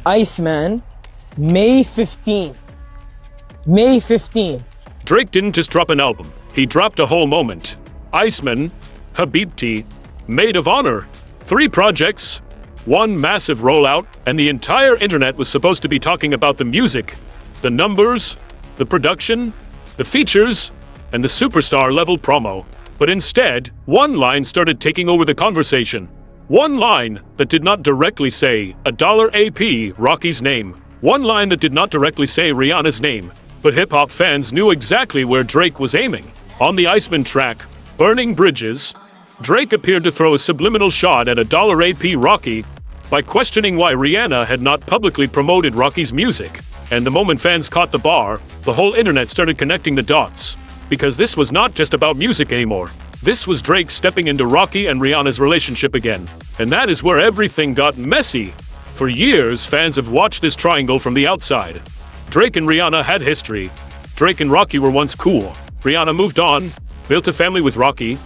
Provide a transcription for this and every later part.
ICEMAN, May 15th. May 15th. Drake didn't just drop an album, he dropped a whole moment. ICEMAN, Habibti, Maid of Honor, 3 projects, 1 massive rollout, and the entire internet was supposed to be talking about the music, the numbers, the production, the features, and the superstar-level promo. But instead, one line started taking over the conversation. One line that did not directly say $AP Rocky's name. One line that did not directly say Rihanna's name. But hip-hop fans knew exactly where Drake was aiming. On the ICEMAN track, Burning Bridges, Drake appeared to throw a subliminal shot at AP Rocky by questioning why Rihanna had not publicly promoted Rocky's music. And the moment fans caught the bar, the whole internet started connecting the dots. Because this was not just about music anymore. This was Drake stepping into Rocky and Rihanna's relationship again. And that is where everything got messy. For years, fans have watched this triangle from the outside. Drake and Rihanna had history. Drake and Rocky were once cool. Rihanna moved on, built a family with Rocky,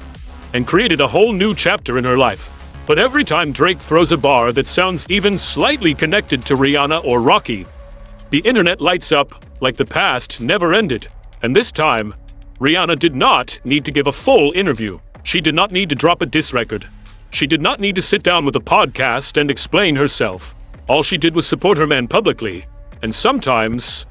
and created a whole new chapter in her life. But every time Drake throws a bar that sounds even slightly connected to Rihanna or Rocky, the internet lights up like the past never ended. And this time, Rihanna did not need to give a full interview. She did not need to drop a diss record. She did not need to sit down with a podcast and explain herself. All she did was support her man publicly. And sometimes,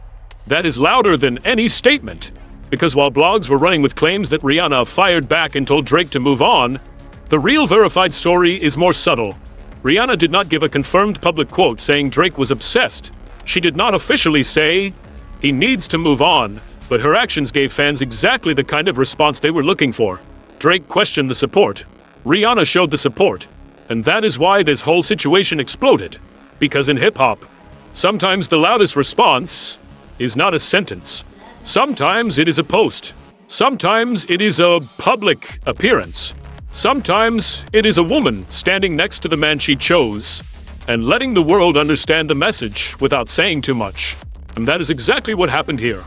that is louder than any statement. Because while blogs were running with claims that Rihanna fired back and told Drake to move on, the real verified story is more subtle. Rihanna did not give a confirmed public quote saying Drake was obsessed. She did not officially say, he needs to move on, but her actions gave fans exactly the kind of response they were looking for. Drake questioned the support. Rihanna showed the support. And that is why this whole situation exploded. Because in hip-hop, sometimes the loudest response is not a sentence. Sometimes it is a post. Sometimes it is a public appearance. Sometimes it is a woman standing next to the man she chose and letting the world understand the message without saying too much. And that is exactly what happened here.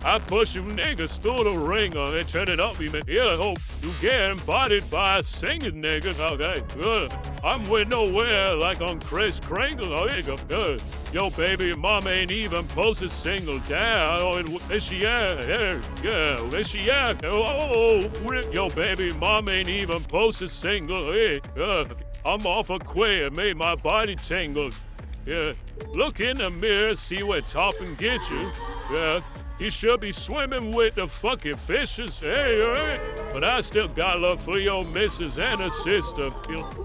I push you niggas through the ringer and turn it up, even. Yeah, hope you get embodied by a singing nigga. Okay, good. I'm with nowhere like on Chris Kringle. Oh, here you go. Yo, baby, mom ain't even posted single down. Oh, is she at? Yeah, is she at? Oh, yo, baby, mom ain't even posted single. Hey, I'm off a queer, made my body tingle. Yeah, look in the mirror, see what topping get you. Yeah. You should be swimming with the fucking fishes, hey. But I still got love for your missus and her sister.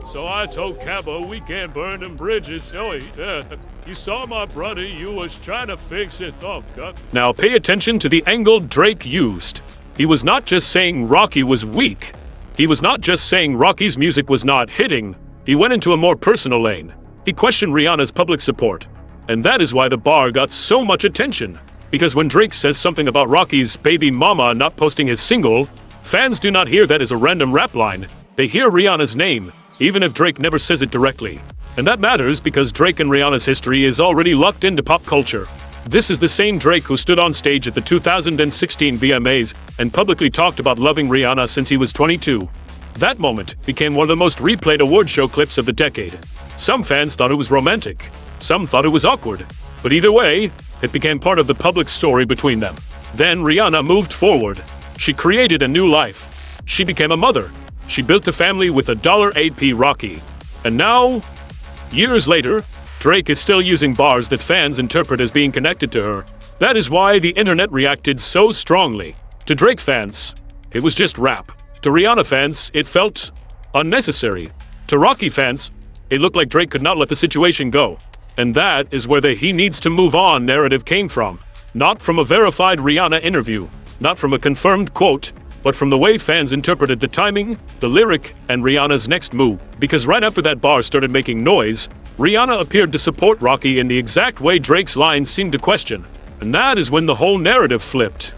So I told Cabo we can't burn them bridges. Oh, yeah. You saw my brother, you was trying to fix it. Oh, God. Now pay attention to the angle Drake used. He was not just saying Rocky was weak. He was not just saying Rocky's music was not hitting. He went into a more personal lane. He questioned Rihanna's public support. And that is why the bar got so much attention. Because when Drake says something about Rocky's baby mama not posting his single, fans do not hear that as a random rap line. They hear Rihanna's name, even if Drake never says it directly. And that matters because Drake and Rihanna's history is already locked into pop culture. This is the same Drake who stood on stage at the 2016 VMAs and publicly talked about loving Rihanna since he was 22. That moment became one of the most replayed award show clips of the decade. Some fans thought it was romantic. Some thought it was awkward. But either way, it became part of the public story between them. Then Rihanna moved forward. She created a new life. She became a mother. She built a family with $AP Rocky. And now, years later, Drake is still using bars that fans interpret as being connected to her. That is why the internet reacted so strongly. To Drake fans, it was just rap. To Rihanna fans, it felt unnecessary. To Rocky fans, it looked like Drake could not let the situation go. And that is where the he needs to move on narrative came from. Not from a verified Rihanna interview, not from a confirmed quote, but from the way fans interpreted the timing, the lyric, and Rihanna's next move. Because right after that bar started making noise, Rihanna appeared to support Rocky in the exact way Drake's lines seemed to question. And that is when the whole narrative flipped.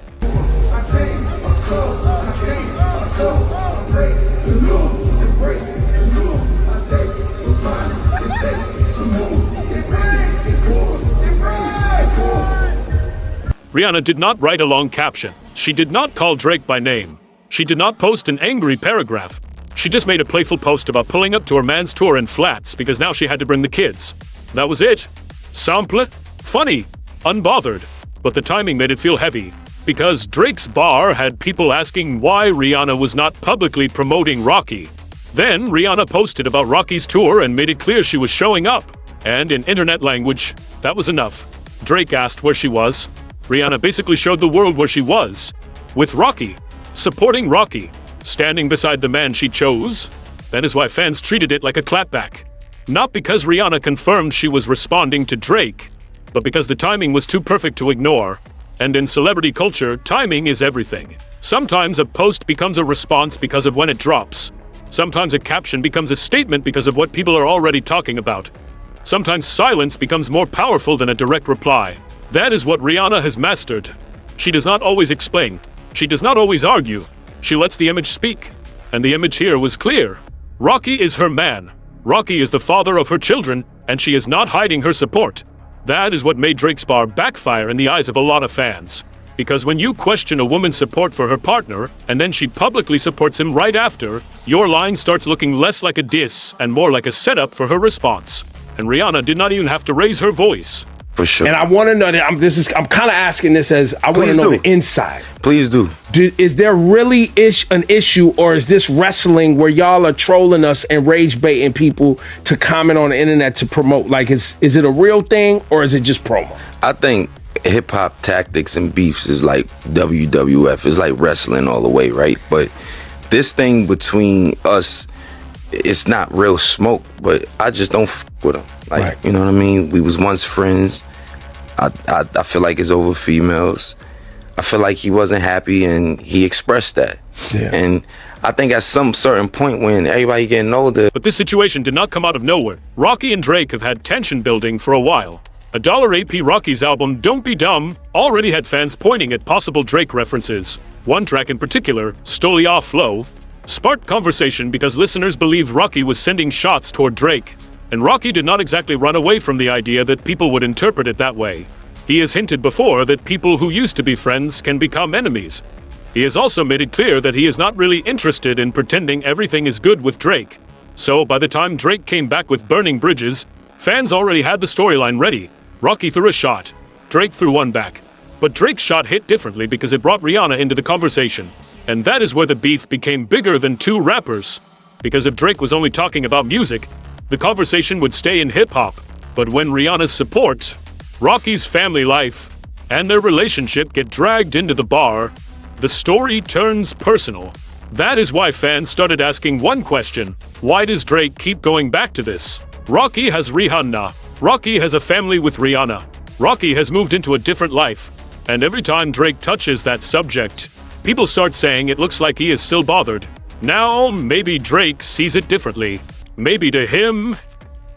Rihanna did not write a long caption. She did not call Drake by name. She did not post an angry paragraph. She just made a playful post about pulling up to her man's tour in flats because now she had to bring the kids. That was it. Simple, funny, unbothered, but the timing made it feel heavy, because Drake's bar had people asking why Rihanna was not publicly promoting Rocky. Then Rihanna posted about Rocky's tour and made it clear she was showing up, and in internet language, that was enough. Drake asked where she was. Rihanna basically showed the world where she was, with Rocky, supporting Rocky, standing beside the man she chose. That is why fans treated it like a clapback. Not because Rihanna confirmed she was responding to Drake, but because the timing was too perfect to ignore. And in celebrity culture, timing is everything. Sometimes a post becomes a response because of when it drops. Sometimes a caption becomes a statement because of what people are already talking about. Sometimes silence becomes more powerful than a direct reply. That is what Rihanna has mastered. She does not always explain. She does not always argue. She lets the image speak. And the image here was clear. Rocky is her man. Rocky is the father of her children, and she is not hiding her support. That is what made Drake's bar backfire in the eyes of a lot of fans. Because when you question a woman's support for her partner, and then she publicly supports him right after, your line starts looking less like a diss and more like a setup for her response. And Rihanna did not even have to raise her voice. For sure. And I want to know that I'm kind of asking this as I want to know the inside. Please do. Is there really an issue, or is this wrestling where y'all are trolling us and rage baiting people to comment on the internet to promote? Like, is it a real thing, or is it just promo? I think hip hop tactics and beefs is like WWF. It's like wrestling all the way, right? But this thing between us, it's not real smoke, but I just don't f with him. Like, right. You know what I mean? We was once friends. I feel like it's over females. I feel like he wasn't happy, and he expressed that. Yeah. And I think at some certain point when everybody getting older. But this situation did not come out of nowhere. Rocky and Drake have had tension building for a while. $1 AP Rocky's album, Don't Be Dumb, already had fans pointing at possible Drake references. One track in particular, Stole Ya Flow, sparked conversation because listeners believed Rocky was sending shots toward Drake. And Rocky did not exactly run away from the idea that people would interpret it that way. He has hinted before that people who used to be friends can become enemies. He has also made it clear that he is not really interested in pretending everything is good with Drake. So by the time Drake came back with Burning Bridges, fans already had the storyline ready. Rocky threw a shot, Drake threw one back. But Drake's shot hit differently because it brought Rihanna into the conversation. And that is where the beef became bigger than two rappers. Because if Drake was only talking about music, the conversation would stay in hip-hop. But when Rihanna's support, Rocky's family life, and their relationship get dragged into the bar, the story turns personal. That is why fans started asking one question: why does Drake keep going back to this? Rocky has Rihanna. Rocky has a family with Rihanna. Rocky has moved into a different life. And every time Drake touches that subject, people start saying it looks like he is still bothered. Now, maybe Drake sees it differently. Maybe to him,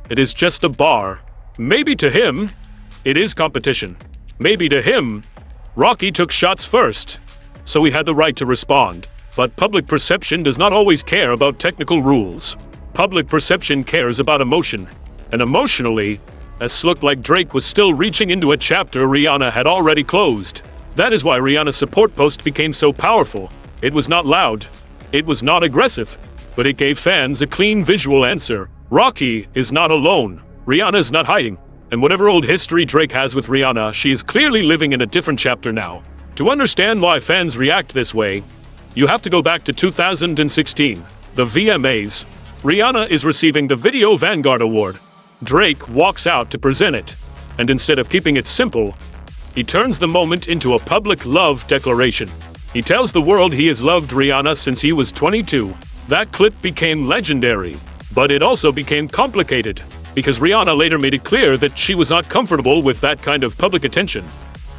it is just a bar. Maybe to him, it is competition. Maybe to him, Rocky took shots first, so he had the right to respond. But public perception does not always care about technical rules. Public perception cares about emotion. And emotionally, it looked like Drake was still reaching into a chapter Rihanna had already closed. That is why Rihanna's support post became so powerful. It was not loud. It was not aggressive. But it gave fans a clean visual answer. Rocky is not alone. Rihanna is not hiding. And whatever old history Drake has with Rihanna, she is clearly living in a different chapter now. To understand why fans react this way, you have to go back to 2016, the VMAs. Rihanna is receiving the Video Vanguard Award. Drake walks out to present it. And instead of keeping it simple, he turns the moment into a public love declaration. He tells the world he has loved Rihanna since he was 22. That clip became legendary, but it also became complicated, because Rihanna later made it clear that she was not comfortable with that kind of public attention.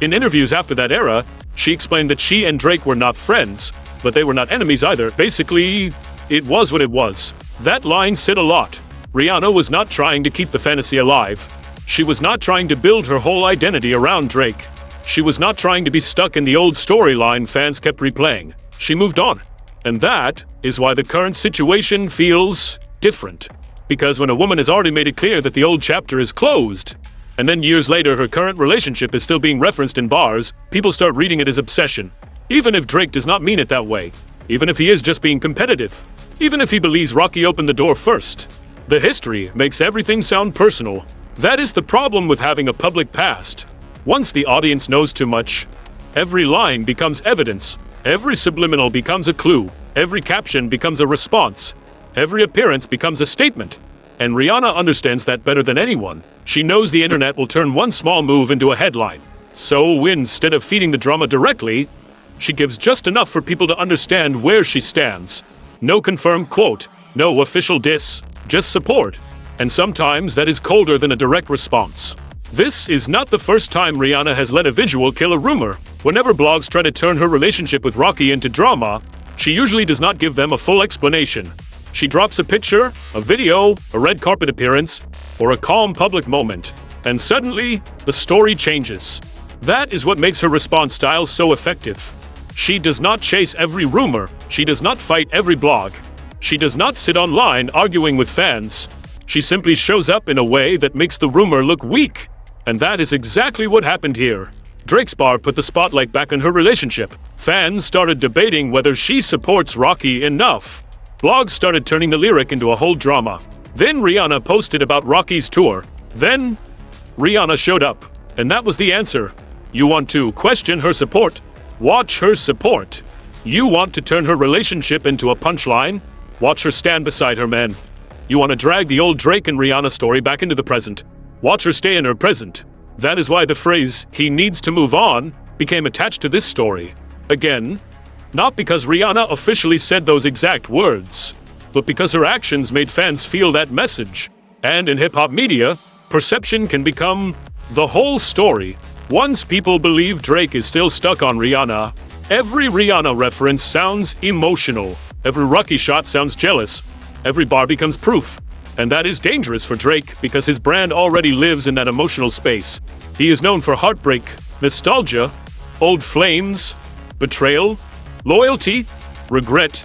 In interviews after that era, she explained that she and Drake were not friends, but they were not enemies either. Basically, it was what it was. That line said a lot. Rihanna was not trying to keep the fantasy alive. She was not trying to build her whole identity around Drake. She was not trying to be stuck in the old storyline fans kept replaying. She moved on. And that is why the current situation feels different. Because when a woman has already made it clear that the old chapter is closed, and then years later her current relationship is still being referenced in bars, people start reading it as obsession. Even if Drake does not mean it that way. Even if he is just being competitive. Even if he believes Rocky opened the door first. The history makes everything sound personal. That is the problem with having a public past. Once the audience knows too much, every line becomes evidence, every subliminal becomes a clue, every caption becomes a response, every appearance becomes a statement. And Rihanna understands that better than anyone. She knows the internet will turn one small move into a headline. So instead of feeding the drama directly, she gives just enough for people to understand where she stands. No confirmed quote, no official diss, just support. And sometimes that is colder than a direct response. This is not the first time Rihanna has let a visual kill a rumor. Whenever blogs try to turn her relationship with Rocky into drama, she usually does not give them a full explanation. She drops a picture, a video, a red carpet appearance, or a calm public moment, and suddenly, the story changes. That is what makes her response style so effective. She does not chase every rumor, she does not fight every blog, she does not sit online arguing with fans. She simply shows up in a way that makes the rumor look weak. And that is exactly what happened here. Drake's bar put the spotlight back on her relationship. Fans started debating whether she supports Rocky enough. Blogs started turning the lyric into a whole drama. Then Rihanna posted about Rocky's tour. Then Rihanna showed up. And that was the answer. You want to question her support? Watch her support. You want to turn her relationship into a punchline? Watch her stand beside her man. You want to drag the old Drake and Rihanna story back into the present. Watch her stay in her present. That is why the phrase, "he needs to move on," became attached to this story. Again, not because Rihanna officially said those exact words, but because her actions made fans feel that message. And in hip-hop media, perception can become the whole story. Once people believe Drake is still stuck on Rihanna, every Rihanna reference sounds emotional. Every Rocky shot sounds jealous. Every bar becomes proof. And that is dangerous for Drake because his brand already lives in that emotional space. He is known for heartbreak, nostalgia, old flames, betrayal, loyalty, regret,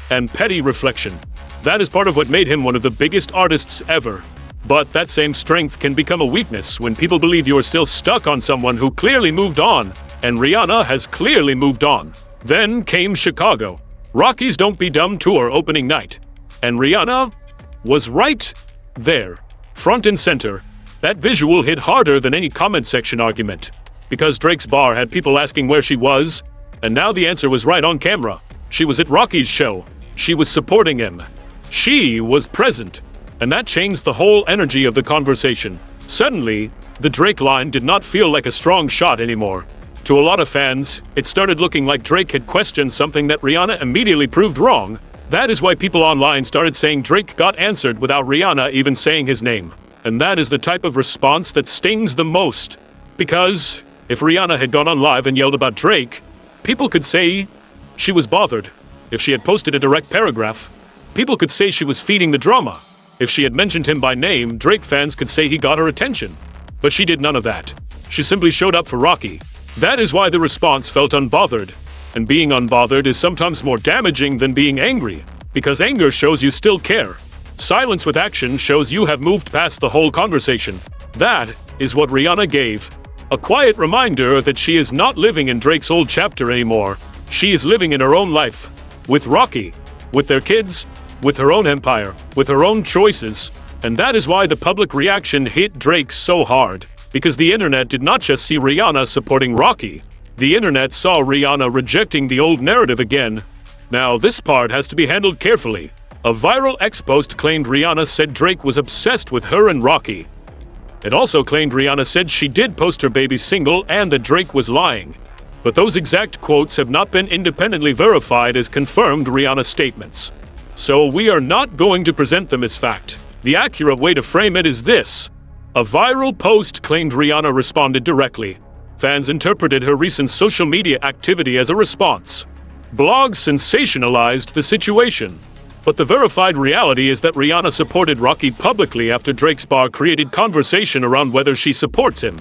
and petty reflection. That is part of what made him one of the biggest artists ever. But that same strength can become a weakness when people believe you are still stuck on someone who clearly moved on, and Rihanna has clearly moved on. Then came Chicago, Rocky's Don't Be Dumb tour opening night. And Rihanna was right there, front and center. That visual hit harder than any comment section argument. Because Drake's bar had people asking where she was, and now the answer was right on camera. She was at Rocky's show. She was supporting him. She was present. And that changed the whole energy of the conversation. Suddenly, the Drake line did not feel like a strong shot anymore. To a lot of fans, it started looking like Drake had questioned something that Rihanna immediately proved wrong. That is why people online started saying Drake got answered without Rihanna even saying his name. And that is the type of response that stings the most. Because if Rihanna had gone on live and yelled about Drake, people could say she was bothered. If she had posted a direct paragraph, people could say she was feeding the drama. If she had mentioned him by name, Drake fans could say he got her attention. But she did none of that. She simply showed up for Rocky. That is why the response felt unbothered. And being unbothered is sometimes more damaging than being angry, because anger shows you still care. Silence with action shows you have moved past the whole conversation. That is what Rihanna gave. A quiet reminder that she is not living in Drake's old chapter anymore. She is living in her own life. With Rocky, with their kids, with her own empire, with her own choices. And that is why the public reaction hit Drake so hard. Because the internet did not just see Rihanna supporting Rocky. The internet saw Rihanna rejecting the old narrative again. Now, this part has to be handled carefully. A viral X-post claimed Rihanna said Drake was obsessed with her and Rocky. It also claimed Rihanna said she did post her baby's single and that Drake was lying. But those exact quotes have not been independently verified as confirmed Rihanna statements. So we are not going to present them as fact. The accurate way to frame it is this. A viral post claimed Rihanna responded directly. Fans interpreted her recent social media activity as a response. Blogs sensationalized the situation. But the verified reality is that Rihanna supported Rocky publicly after Drake's bar created conversation around whether she supports him.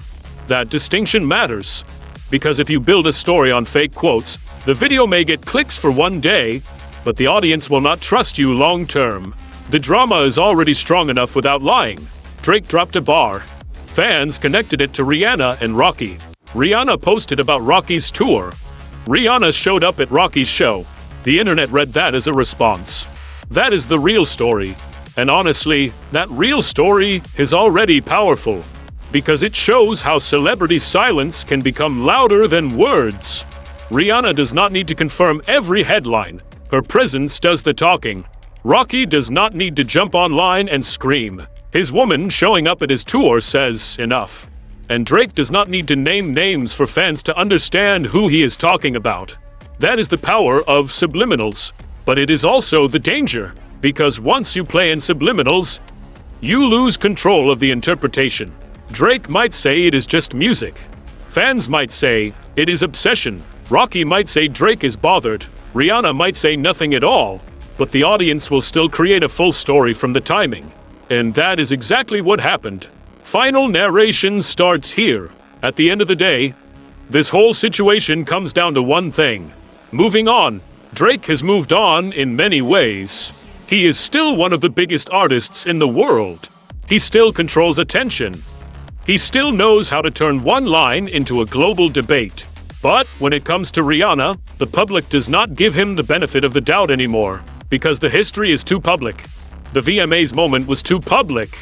That distinction matters. Because if you build a story on fake quotes, the video may get clicks for one day, but the audience will not trust you long term. The drama is already strong enough without lying. Drake dropped a bar. Fans connected it to Rihanna and Rocky. Rihanna posted about Rocky's tour. Rihanna showed up at Rocky's show. The internet read that as a response. That is the real story. And honestly, that real story is already powerful, because it shows how celebrity silence can become louder than words. Rihanna does not need to confirm every headline. Her presence does the talking. Rocky does not need to jump online and scream. His woman showing up at his tour says enough. And Drake does not need to name names for fans to understand who he is talking about. That is the power of subliminals. But it is also the danger, because once you play in subliminals, you lose control of the interpretation. Drake might say it is just music. Fans might say it is obsession. Rocky might say Drake is bothered. Rihanna might say nothing at all. But the audience will still create a full story from the timing. And that is exactly what happened. Final narration starts here. At the end of the day, this whole situation comes down to one thing. Moving on. Drake has moved on in many ways. He is still one of the biggest artists in the world. He still controls attention. He still knows how to turn one line into a global debate. But when it comes to Rihanna, the public does not give him the benefit of the doubt anymore, because the history is too public. The VMAs moment was too public.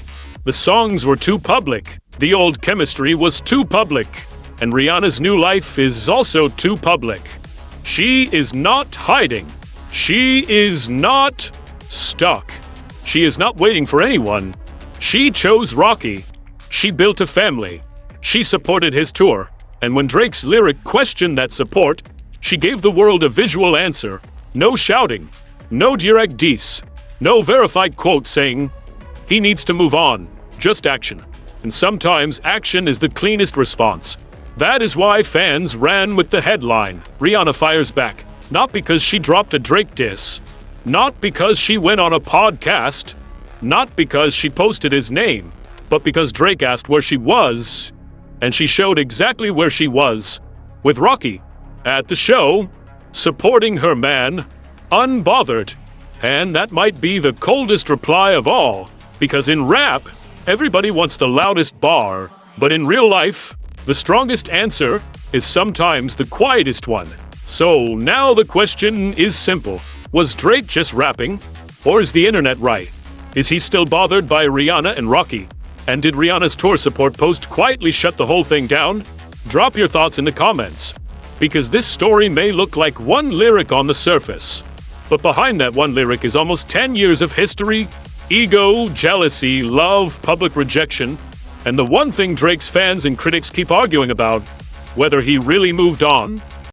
The songs were too public. The old chemistry was too public. And Rihanna's new life is also too public. She is not hiding. She is not stuck. She is not waiting for anyone. She chose Rocky. She built a family. She supported his tour. And when Drake's lyric questioned that support, she gave the world a visual answer. No shouting. No direct diss. No verified quote saying, he needs to move on. Just action. And sometimes action is the cleanest response. That is why fans ran with the headline, Rihanna fires back. Not because she dropped a Drake diss. Not because she went on a podcast. Not because she posted his name. But because Drake asked where she was. And she showed exactly where she was. With Rocky. At the show. Supporting her man. Unbothered. And that might be the coldest reply of all. Because in rap, everybody wants the loudest bar. But in real life, the strongest answer is sometimes the quietest one. So now the question is simple. Was Drake just rapping? Or is the internet right? Is he still bothered by Rihanna and Rocky? And did Rihanna's tour support post quietly shut the whole thing down? Drop your thoughts in the comments. Because this story may look like one lyric on the surface. But behind that one lyric is almost 10 years of history, ego, jealousy, love, public rejection, and the one thing Drake's fans and critics keep arguing about, whether he really moved on